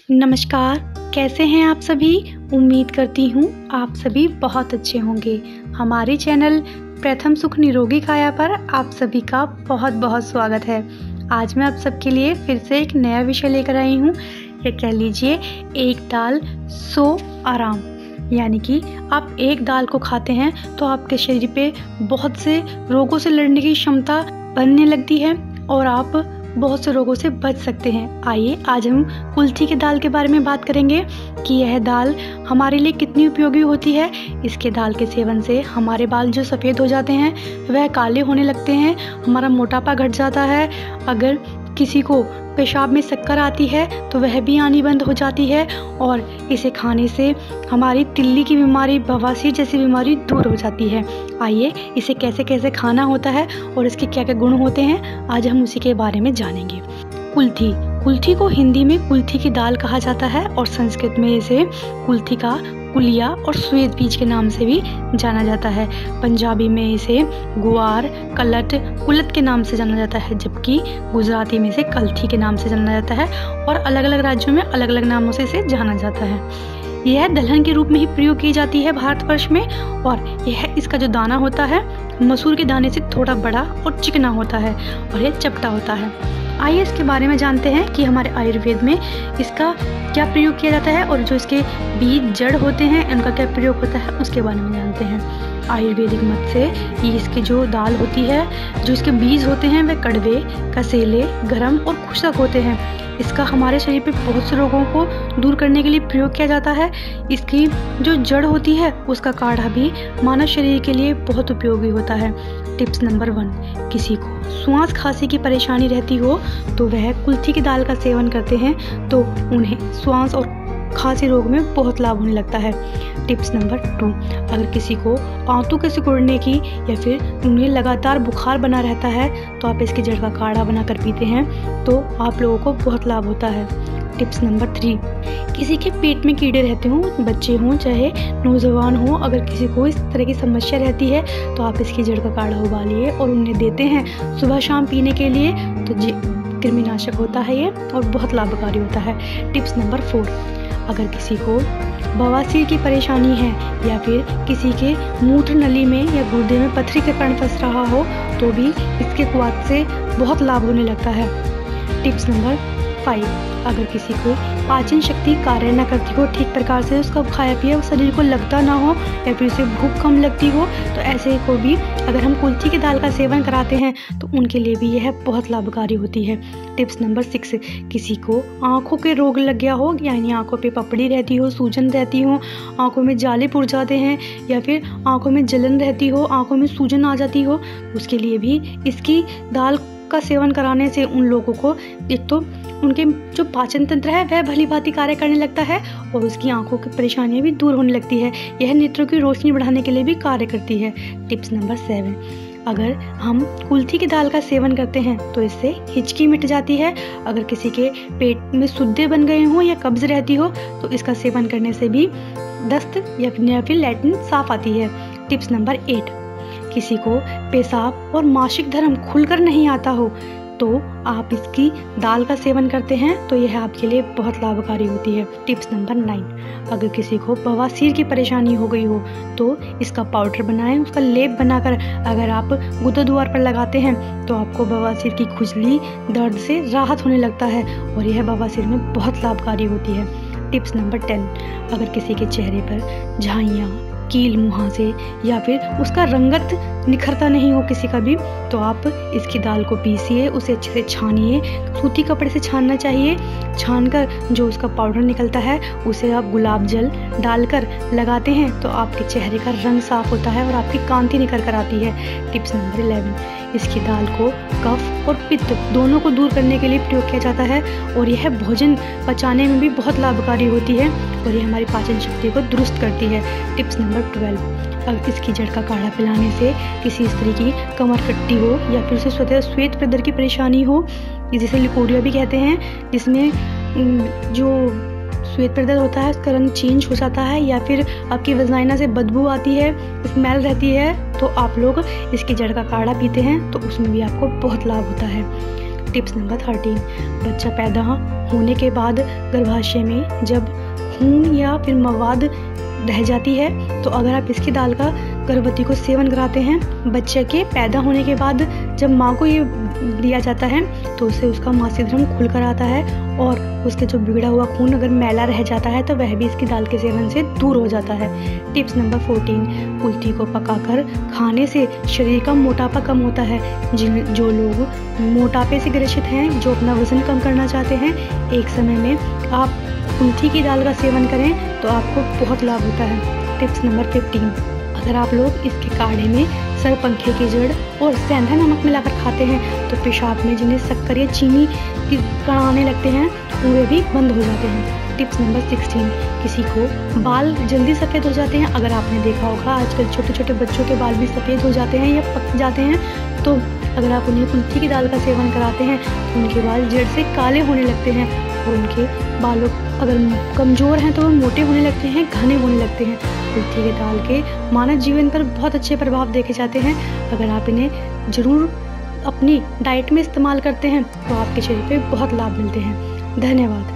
नमस्कार, कैसे हैं आप सभी? उम्मीद करती हूँ आप सभी बहुत अच्छे होंगे। हमारे चैनल प्रथम सुख निरोगी काया पर आप सभी का बहुत बहुत स्वागत है। आज मैं आप सबके लिए फिर से एक नया विषय लेकर आई हूँ, या कह लीजिए एक दाल 100 आराम। यानी कि आप एक दाल को खाते हैं तो आपके शरीर पे बहुत से रोगों से लड़ने की क्षमता बनने लगती है और आप बहुत से रोगों से बच सकते हैं। आइए आज हम कुल्थी की दाल के बारे में बात करेंगे कि यह दाल हमारे लिए कितनी उपयोगी होती है। इसके दाल के सेवन से हमारे बाल जो सफ़ेद हो जाते हैं वह काले होने लगते हैं, हमारा मोटापा घट जाता है। अगर किसी को पेशाब में शक्कर आती है तो वह भी आनी बंद हो जाती है और इसे खाने से हमारी तिल्ली की बीमारी, बवासीर जैसी बीमारी दूर हो जाती है। आइए इसे कैसे कैसे खाना होता है और इसके क्या क्या गुण होते हैं, आज हम उसी के बारे में जानेंगे। कुल्थी को हिंदी में कुल्थी की दाल कहा जाता है और संस्कृत में इसे कुल्थी का कुलिया और श्वेत बीज के नाम से भी जाना जाता है। पंजाबी में इसे गुआर, कुलत के नाम से जाना जाता है, जबकि गुजराती में इसे कल्थी के नाम से जाना जाता है और अलग अलग राज्यों में अलग अलग नामों से इसे जाना जाता है। यह दलहन के रूप में ही प्रयोग की जाती है भारतवर्ष में और इसका जो दाना होता है मसूर के दाने से थोड़ा बड़ा और चिकना होता है और यह चपटा होता है। आइए इसके बारे में जानते हैं कि हमारे आयुर्वेद में इसका क्या प्रयोग किया जाता है और जो इसके बीज जड़ होते हैं उनका क्या प्रयोग होता है उसके बारे में जानते हैं। आयुर्वेदिक मत से ये इसकी जो दाल होती है, जो इसके बीज होते हैं वह कड़वे, कसेले, गर्म और खुश्क होते हैं। इसका हमारे शरीर पे बहुत से रोगों को दूर करने के लिए प्रयोग किया जाता है। इसकी जो जड़ होती है उसका काढ़ा भी मानव शरीर के लिए बहुत उपयोगी होता है। टिप्स नंबर 1, किसी को श्वास खांसी की परेशानी रहती हो तो वह कुल्थी की दाल का सेवन करते हैं तो उन्हें श्वास और खांसी रोग में बहुत लाभ होने लगता है। टिप्स नंबर 2, अगर किसी को आंतों के सिकुड़ने की या फिर उन्हें लगातार बुखार बना रहता है तो आप इसकी जड़ का काढ़ा बनाकर पीते हैं तो आप लोगों को बहुत लाभ होता है। टिप्स नंबर 3, किसी के पेट में कीड़े रहते हों, बच्चे हों चाहे नौजवान हों, अगर किसी को इस तरह की समस्या रहती है तो आप इसकी जड़ का काढ़ा उबालिए और उन्हें देते हैं सुबह शाम पीने के लिए तो कृमिनाशक होता है ये और बहुत लाभकारी होता है। टिप्स नंबर 4, अगर किसी को बवासीर की परेशानी है या फिर किसी के मूत्र नली में या गुर्दे में पथरी के कारण फंस रहा हो तो भी इसके स्वाद से बहुत लाभ होने लगता है। टिप्स नंबर 5, अगर किसी को पाचन शक्ति कार्य न करती हो ठीक प्रकार से, उसका खाया पिया शरीर को लगता ना हो या फिर उसे भूख कम लगती हो तो ऐसे को भी अगर हम कुल्थी की दाल का सेवन कराते हैं तो उनके लिए भी यह बहुत लाभकारी होती है। टिप्स नंबर 6, किसी को आंखों के रोग लग गया हो, यानी आंखों पे पपड़ी रहती हो, सूजन रहती हो, आंखों में जाले पुर जाते हैं या फिर आंखों में जलन रहती हो, आंखों में सूजन आ जाती हो, उसके लिए भी इसकी दाल का सेवन कराने से उन लोगों को एक तो उनके जो पाचन तंत्र है वह भली भांति कार्य करने लगता है और उसकी आंखों की परेशानियां भी दूर होने लगती है। यह नेत्रों की रोशनी बढ़ाने के लिए भी कार्य करती है। टिप्स नंबर 7, अगर हम कुल्थी की दाल का सेवन करते हैं तो इससे हिचकी मिट जाती है। अगर किसी के पेट में सुद्दे बन गए हों या कब्ज रहती हो तो इसका सेवन करने से भी दस्त या फिर लैट्रिन साफ आती है। टिप्स नंबर 8, किसी को पेशाब और मासिक धर्म खुलकर नहीं आता हो तो आप इसकी दाल का सेवन करते हैं तो यह आपके लिए बहुत लाभकारी होती है। टिप्स नंबर 9, अगर किसी को बवासीर की परेशानी हो गई हो तो इसका पाउडर बनाएं, उसका लेप बनाकर अगर आप गुदा द्वार पर लगाते हैं तो आपको बवासीर की खुजली, दर्द से राहत होने लगता है और यह बवासीर में बहुत लाभकारी होती है। टिप्स नंबर 10, अगर किसी के चेहरे पर झाइयाँ, कील मुहासे या फिर उसका रंगत निखरता नहीं हो किसी का भी तो आप इसकी दाल को पीसिए, उसे अच्छे से छानिए, सूती कपड़े से छानना चाहिए। छानकर जो उसका पाउडर निकलता है उसे आप गुलाब जल डालकर लगाते हैं तो आपके चेहरे का रंग साफ होता है और आपकी कांति निखर कर आती है। टिप्स नंबर 11, इसकी दाल को कफ और पित्त दोनों को दूर करने के लिए प्रयोग किया जाता है और यह भोजन पचाने में भी बहुत लाभकारी होती है और यह हमारी पाचन शक्ति को दुरुस्त करती है। टिप्स नंबर 12, अगर इसकी जड़ का काढ़ा पिलाने से किसी स्त्री की कमर कट्टी हो या फिर उसे स्वतः श्वेत प्रदर की परेशानी हो, जिसे लिकोरिया भी कहते हैं, जिसमें जो श्वेत प्रदर होता है उसका रंग चेंज हो जाता है या फिर आपकी वजाइना से बदबू आती है, स्मेल रहती है, तो आप लोग इसकी जड़ का काढ़ा पीते हैं तो उसमें भी आपको बहुत लाभ होता है। टिप्स नंबर 13, बच्चा पैदा होने के बाद गर्भाशय में जब खून या फिर मवाद रह जाती है तो अगर आप इसकी दाल का गर्भवती को सेवन कराते हैं, बच्चे के पैदा होने के बाद जब माँ को ये दिया जाता है तो उससे उसका मासिक धर्म खुल कर आता है और उसके जो बिगड़ा हुआ खून अगर मैला रह जाता है तो वह भी इसकी दाल के सेवन से दूर हो जाता है। टिप्स नंबर 14, कुल्थी को पकाकर खाने से शरीर का मोटापा कम होता है। जो लोग मोटापे से ग्रसित हैं, जो अपना वजन कम करना चाहते हैं, एक समय में आप कुल्थी की दाल का सेवन करें तो आपको बहुत लाभ होता है। टिप्स नंबर 15, अगर आप लोग इसके काढ़े में सरपंखे की जड़ और सेंधा नमक मिलाकर खाते हैं तो पेशाब में जिन्हें शक्कर या चीनी की कण आने लगते हैं वे भी बंद हो जाते हैं। टिप्स नंबर 16, किसी को बाल जल्दी सफ़ेद हो जाते हैं। अगर आपने देखा होगा आजकल छोटे छोटे बच्चों के बाल भी सफ़ेद हो जाते हैं या पक जाते हैं, तो अगर आप उन्हें कुल्थी की दाल का सेवन कराते हैं तो उनके बाल जड़ से काले होने लगते हैं और उनके बालों अगर कमज़ोर हैं तो वो मोटे होने लगते हैं, घने होने लगते हैं। कुल्थी की दाल के मानव जीवन पर बहुत अच्छे प्रभाव देखे जाते हैं। अगर आप इन्हें ज़रूर अपनी डाइट में इस्तेमाल करते हैं तो आपके शरीर पे बहुत लाभ मिलते हैं। धन्यवाद।